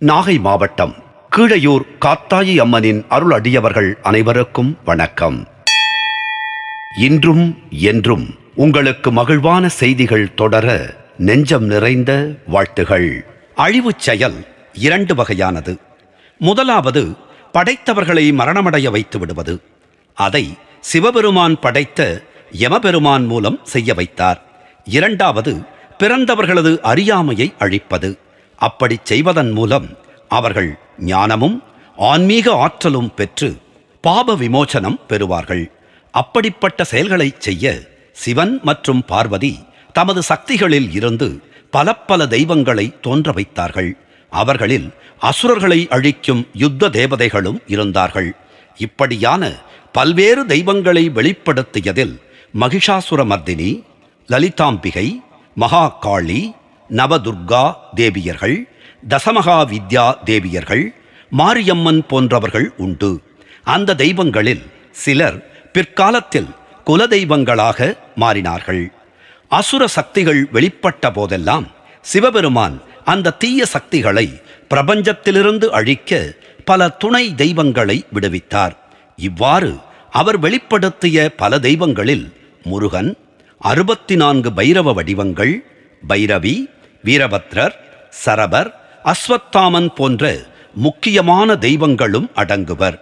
நாகை மாவட்டம் கீழையூர் காத்தாயி அம்மனின் அருள் அடியவர்கள் அனைவருக்கும் வணக்கம். இன்றும் என்றும் உங்களுக்கு மகிழ்வான செய்திகள் தொடர நெஞ்சம் நிறைந்த வாழ்த்துகள். அழிவுச் செயல் இரண்டு வகையானது. முதலாவது படைத்தவர்களை மரணமடைய வைத்து விடுவது. அதை சிவபெருமான் படைத்த யமபெருமான் மூலம் செய்ய வைத்தார். இரண்டாவது பிறந்தவர்களது அறியாமையை அழிப்பது. அப்படி செய்வதன் மூலம் அவர்கள் ஞானமும் ஆன்மீக ஆற்றலும் பெற்று பாப விமோசனம் பெறுவார்கள். அப்படிப்பட்ட செயல்களை செய்ய சிவன் மற்றும் பார்வதி தமது சக்திகளில் இருந்து பல தெய்வங்களை தோன்ற வைத்தார்கள். அவர்களில் அசுரர்களை அழிக்கும் யுத்த தேவதைகளும் இருந்தார்கள். இப்படியான பல்வேறு தெய்வங்களை வெளிப்படுத்தியதில் மகிஷாசுரமர்தினி, லலிதாம்பிகை, மகாகாளி, நவதுர்கா தேவியர்கள், தசமகா வித்யா தேவியர்கள், மாரியம்மன் போன்றவர்கள் உண்டு. அந்த தெய்வங்களில் சிலர் பிற்காலத்தில் குலதெய்வங்களாக மாறினார்கள். அசுர சக்திகள் வெளிப்பட்ட போதெல்லாம் சிவபெருமான் அந்த தீய சக்திகளை பிரபஞ்சத்திலிருந்து அழிக்க பல துணை தெய்வங்களை விடுவித்தார். இவ்வாறு அவர் வெளிப்படுத்திய பல தெய்வங்களில் முருகன், 64 பைரவ வடிவங்கள், பைரவி, வீரபத்ரர், சரபர், அஸ்வத்தாமன் போன்ற முக்கியமான தெய்வங்களும் அடங்குவர்.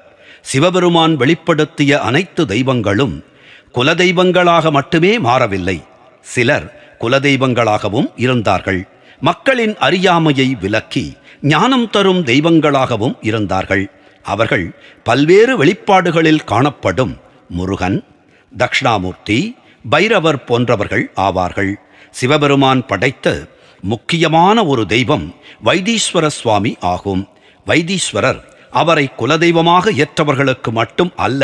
சிவபெருமான் வெளிப்படுத்திய அனைத்து தெய்வங்களும் குலதெய்வங்களாக மட்டுமே மாறவில்லை. சிலர் குலதெய்வங்களாகவும் இருந்தார்கள். மக்களின் அறியாமையை விலக்கி ஞானம் தரும் தெய்வங்களாகவும் இருந்தார்கள். அவர்கள் பல்வேறு வெளிப்பாடுகளில் காணப்படும் முருகன், தக்ஷணாமூர்த்தி, பைரவர் போன்றவர்கள் ஆவார்கள். சிவபெருமான் படைத்த முக்கியமான ஒரு தெய்வம் வைத்தீஸ்வர சுவாமி ஆகும். வைத்தீஸ்வரர் அவரை குலதெய்வமாக ஏற்றவர்களுக்கு மட்டும் அல்ல,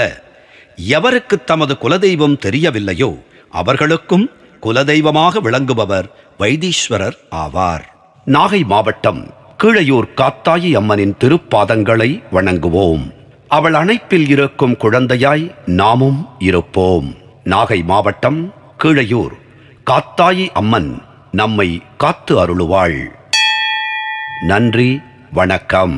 எவருக்கு தமது குலதெய்வம் தெரியவில்லையோ அவர்களுக்கும் குலதெய்வமாக விளங்குபவர் வைத்தீஸ்வரர் ஆவார். நாகை மாவட்டம் கீழையூர் காத்தாயி அம்மனின் திருப்பாதங்களை வணங்குவோம். அவள் அணைப்பில் இருக்கும் குழந்தையாய் நாமும் இருப்போம். நாகை மாவட்டம் கீழையூர் காத்தாயி அம்மன் நம்மை காத்து அருளுவாள். நன்றி, வணக்கம்.